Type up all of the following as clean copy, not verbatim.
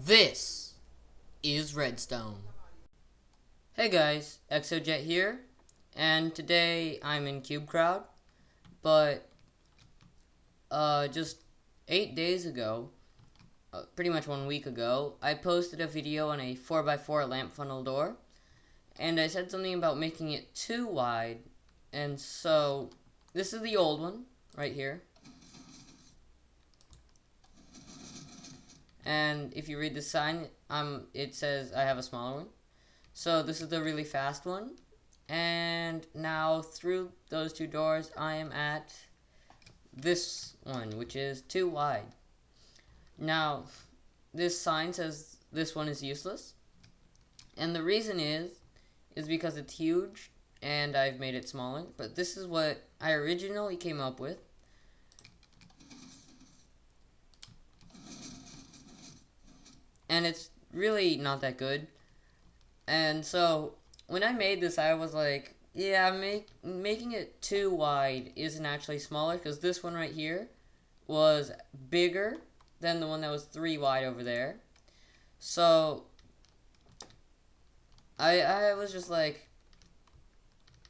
This is Redstone. Hey guys, Exojet here, and today I'm in Cube Crowd, but just 8 days ago, pretty much 1 week ago, I posted a video on a 4x4 lamp funnel door, and I said something about making it too wide, and so this is the old one, right here. And if you read the sign, it says I have a smaller one. So this is the really fast one. And now through those two doors, I am at this one, which is too wide. Now, this sign says this one is useless. And the reason is because it's huge and I've made it smaller. But this is what I originally came up with. And it's really not that good. And so when I made this, I was like, yeah, making it too wide isn't actually smaller, because this one right here was bigger than the one that was 3 wide over there. So I was just like,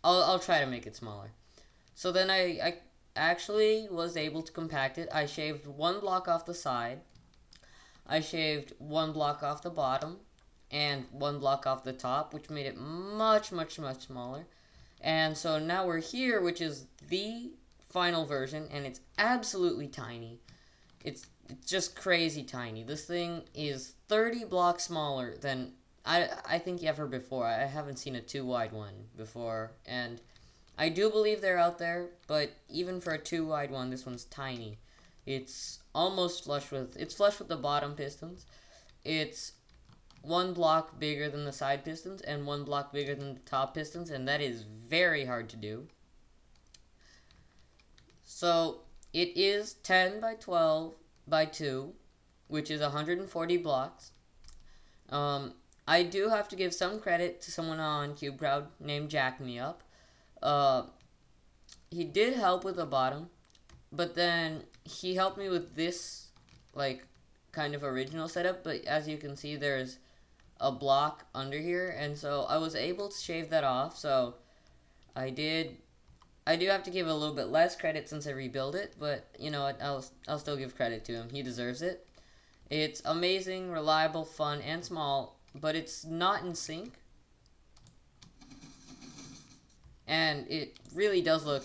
I'll try to make it smaller. So then I actually was able to compact it. I shaved 1 block off the side. I shaved 1 block off the bottom and 1 block off the top, which made it much smaller. And so now we're here, which is the final version, and it's absolutely tiny. It's just crazy tiny. This thing is 30 blocks smaller than I think ever before. I haven't seen a too wide one before, and I do believe they're out there, but even for a too wide one, this one's tiny. It's almost flush with the bottom pistons. It's 1 block bigger than the side pistons and 1 block bigger than the top pistons, and that is very hard to do. So it is 10 by 12 by 2, which is 140 blocks. I do have to give some credit to someone on CubeCrowd named Jack Me Up. He did help with the bottom, but then he helped me with this, like, kind of original setup. But as you can see, there's a block under here, and so I was able to shave that off. So I do have to give a little bit less credit since I rebuilt it, but you know what, I'll still give credit to him. He deserves it. It's amazing, reliable, fun, and small, but it's not in sync. And it really does look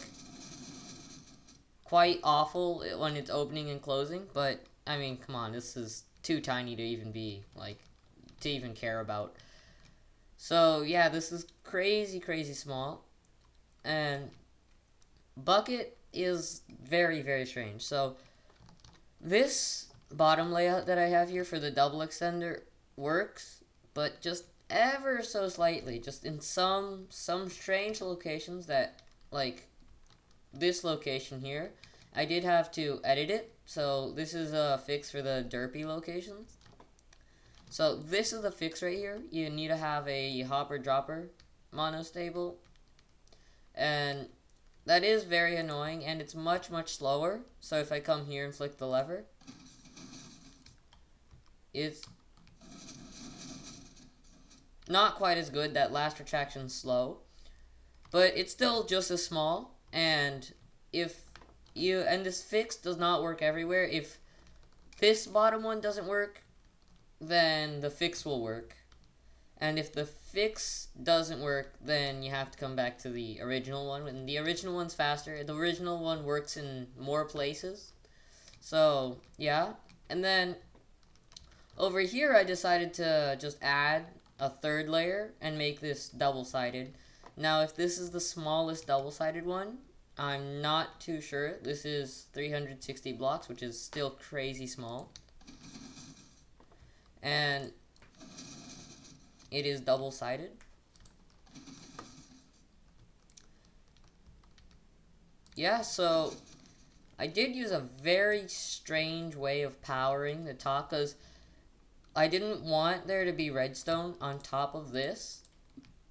quite awful when it's opening and closing, but I mean, come on, this is too tiny to even be, like, to even care about. So yeah, this is crazy small. And bucket is very strange. So this bottom layout that I have here for the double extender works, but just ever so slightly, just in some strange locations, that, like this location here, I did have to edit it. So this is a fix for the derpy locations. So this is the fix right here. You need to have a hopper dropper monostable, and that is very annoying, and it's much slower. So if I come here and flick the lever, it's not quite as good. That last retraction's slow, but it's still just as small. And this fix does not work everywhere. If this bottom one doesn't work, then the fix will work. And if the fix doesn't work, then you have to come back to the original one. And the original one's faster. The original one works in more places. So, yeah. And then over here, I decided to just add a 3rd layer and make this double-sided. Now, if this is the smallest double-sided one, I'm not too sure. This is 360 blocks, which is still crazy small. And it is double-sided. Yeah, so I did use a very strange way of powering the top, because I didn't want there to be redstone on top of this.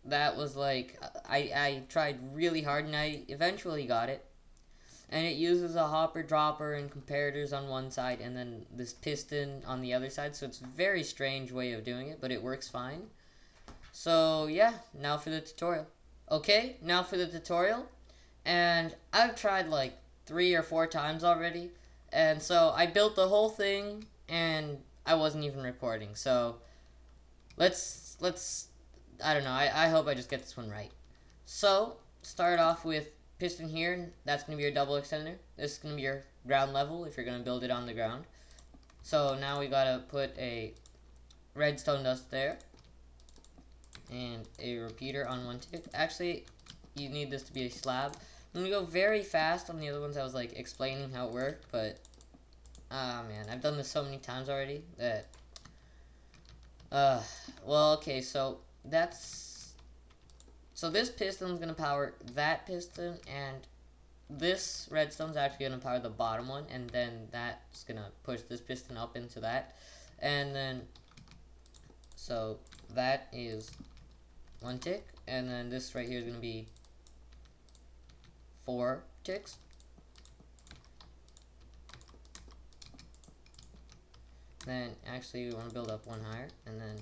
That was like, I tried really hard, and I eventually got it. and it uses a hopper, dropper, and comparators on one side, and then this piston on the other side. So it's a very strange way of doing it, but it works fine. So yeah, now for the tutorial. Okay, now for the tutorial. And I've tried like 3 or 4 times already. And so I built the whole thing and I wasn't even recording. So let's I don't know. I hope I just get this one right. So start off with piston here. That's going to be your double extender. This is going to be your ground level if you're going to build it on the ground. So now we got to put a redstone dust there. And a repeater on one tick. Actually, you need this to be a slab. I'm gonna go very fast on the other ones. I was like explaining how it worked, but man, I've done this so many times already that well, okay, so this piston's gonna power that piston, and this redstone's actually gonna power the bottom one, and then that's gonna push this piston up into that, and then so that is 1 tick, and then this right here is going to be 4 ticks. Then actually we want to build up one higher, and then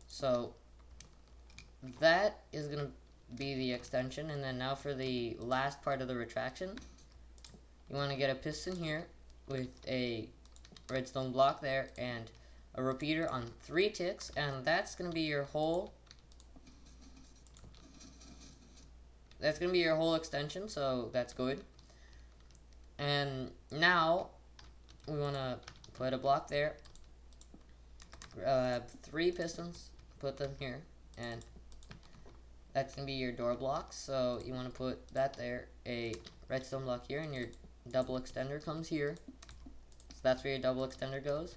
so that is going to be the extension. And then now for the last part of the retraction, you want to get a piston here with a redstone block there and a repeater on 3 ticks, and that's going to be your whole extension, so that's good. And now we want to put a block there, 3 pistons, put them here, and that's going to be your door block. So you want to put that there, a redstone block here, and your double extender comes here. So that's where your double extender goes.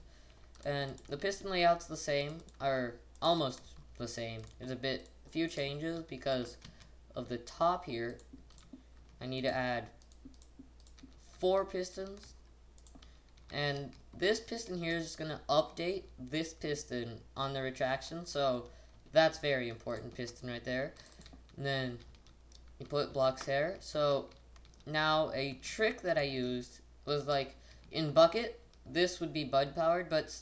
And the piston layout's the same, or almost the same. There's a few changes because of the top here. I need to add 4 pistons, and this piston here is just going to update this piston on the retraction, so that's very important piston right there. And then you put blocks there. So now a trick that I used was like in bucket, this would be bud powered, but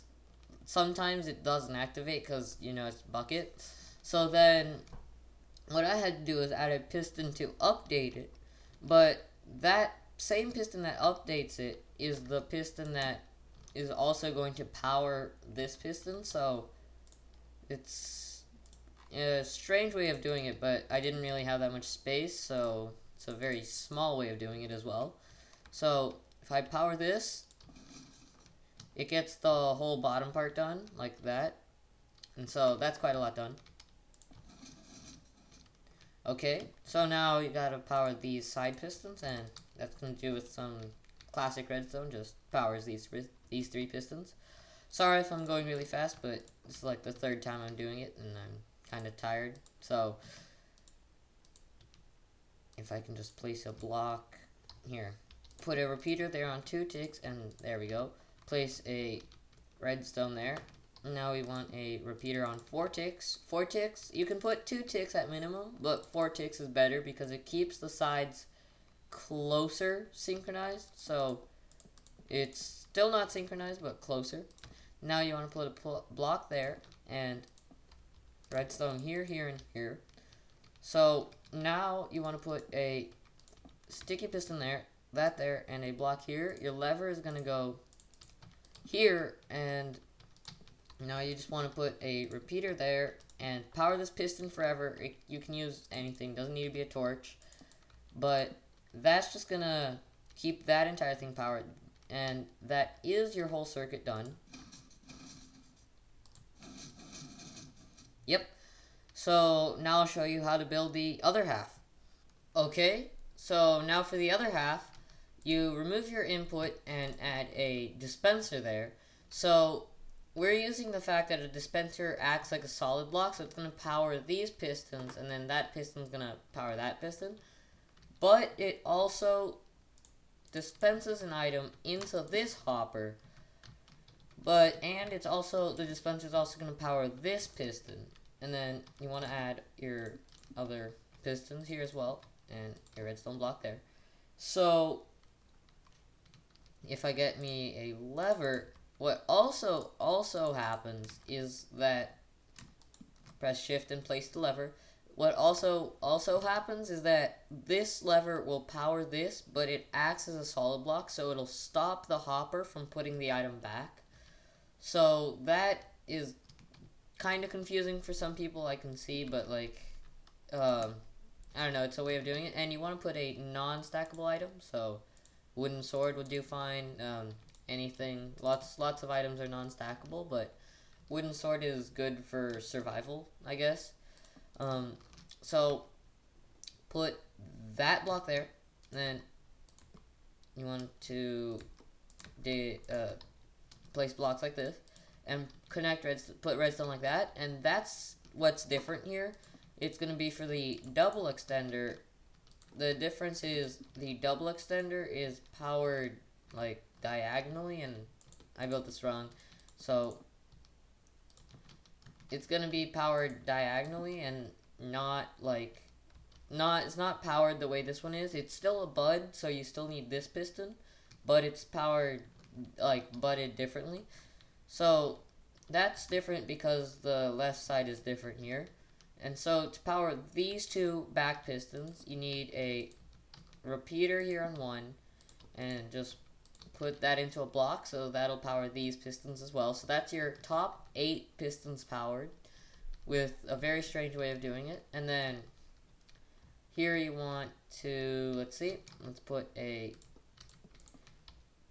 sometimes it doesn't activate because, you know, it's bucket. So then what I had to do is add a piston to update it, but that same piston that updates it is the piston that is also going to power this piston. So it's a strange way of doing it, but I didn't really have that much space, so it's a very small way of doing it as well. So if I power this, it gets the whole bottom part done, like that. And so that's quite a lot done. Okay, so now you gotta power these side pistons, and that's gonna do with some classic redstone, just powers these 3 pistons. Sorry if I'm going really fast, but this is like the 3rd time I'm doing it, and I'm kind of tired. So if I can just place a block here, put a repeater there on 2 ticks, and there we go. Place a redstone there. Now we want a repeater on 4 ticks. 4 ticks, you can put 2 ticks at minimum, but 4 ticks is better because it keeps the sides closer synchronized. So it's still not synchronized, but closer. Now you want to put a block there, and redstone here, here, and here. So now you want to put a sticky piston there, that there, and a block here. Your lever is going to go here, and now you just want to put a repeater there and power this piston forever. You can use anything, doesn't need to be a torch, but that's just going to keep that entire thing powered, and that is your whole circuit done. Yep. So now I'll show you how to build the other half. Okay, so now for the other half, you remove your input and add a dispenser there. So we're using the fact that a dispenser acts like a solid block, so it's going to power these pistons, and then that piston's going to power that piston. But it also dispenses an item into this hopper, and it's also, the dispenser is also going to power this piston. And then you want to add your other pistons here as well, and your redstone block there. So if I get me a lever, what also happens is that press shift and place the lever. What also happens is that this lever will power this, but it acts as a solid block, so it'll stop the hopper from putting the item back. So that is kind of confusing for some people, I can see, but like, I don't know, it's a way of doing it. And you want to put a non-stackable item, so wooden sword would do fine. Anything, lots of items are non-stackable, but wooden sword is good for survival, I guess. So put that block there, then you want to place blocks like this, and put redstone like that, and that's what's different here. It's going to be for the double extender. The difference is the double extender is powered like diagonally, and I built this wrong, so it's going to be powered diagonally and not like it's not powered the way this one is. It's still a bud, so you still need this piston, but it's powered like butted differently. So that's different because the left side is different here. And so to power these two back pistons, you need a repeater here on one, and just put that into a block, so that'll power these pistons as well. So that's your top 8 pistons powered, with a very strange way of doing it. And then here you want to, let's put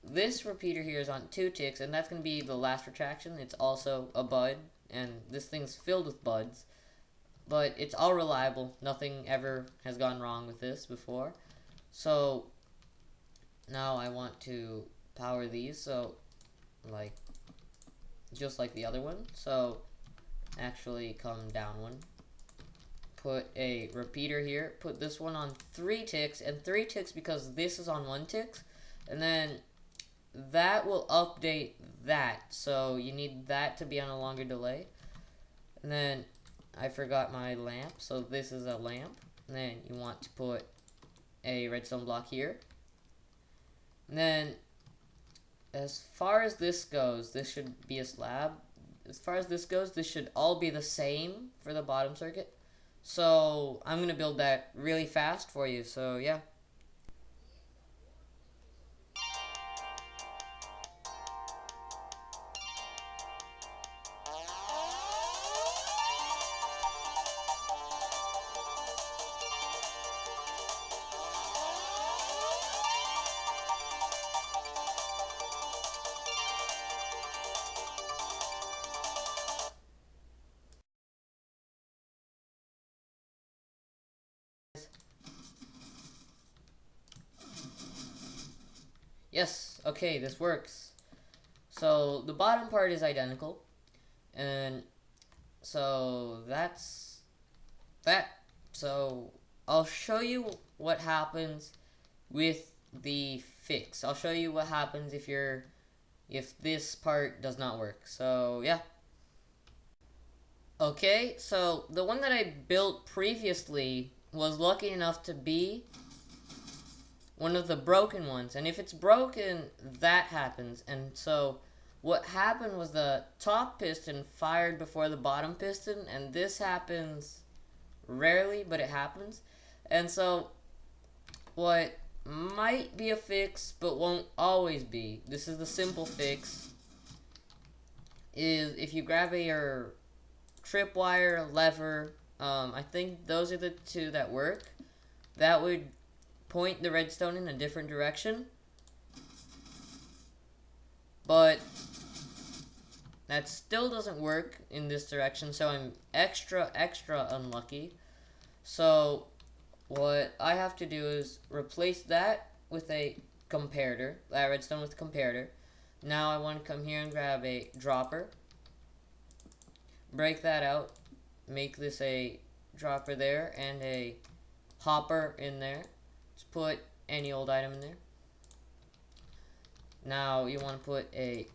this repeater here is on 2 ticks, and that's going to be the last retraction. It's also a bud, and this thing's filled with buds, but it's all reliable. Nothing ever has gone wrong with this before. So now I want to power these, so like just like the other one. So actually come down one, put a repeater here, put this one on 3 ticks, and 3 ticks because this is on 1 tick, and then that will update that, so you need that to be on a longer delay. And then I forgot my lamp, so this is a lamp. And then you want to put a redstone block here. And then as far as this goes, this should be a slab. As far as this goes, this should all be the same for the bottom circuit. So I'm going to build that really fast for you, so yeah. Yes, okay, this works. So the bottom part is identical, and so that's that. So I'll show you what happens with the fix. I'll show you what happens if this part does not work. So yeah. Okay, so the one that I built previously was lucky enough to be one of the broken ones, and if it's broken, that happens. And so what happened was the top piston fired before the bottom piston, and this happens rarely, but it happens. And so what might be a fix but won't always be, this is the simple fix, is if you grab your tripwire, lever, I think those are the 2 that work, that would point the redstone in a different direction, but that still doesn't work in this direction, so I'm extra unlucky. So what I have to do is replace that with a comparator, that redstone with a comparator. Now I want to come here and grab a dropper, break that out, make this a dropper there, and a hopper in there. Just put any old item in there. Now you want to put a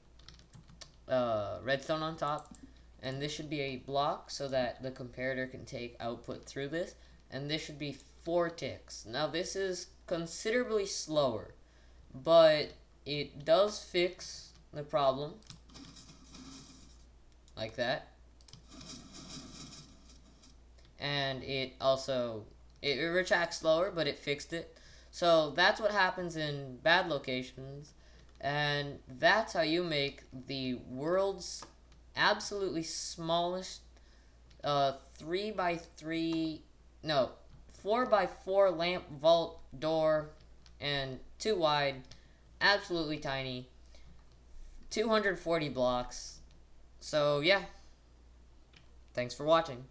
redstone on top, and this should be a block so that the comparator can take output through this, and this should be 4 ticks. Now this is considerably slower, but it does fix the problem, like that. And it also, it retracts slower, but it fixed it. So that's what happens in bad locations, and that's how you make the world's absolutely smallest 3 by 3, no, 4 by 4 lamp vault door, and 2 wide, absolutely tiny, 240 blocks. So yeah, thanks for watching.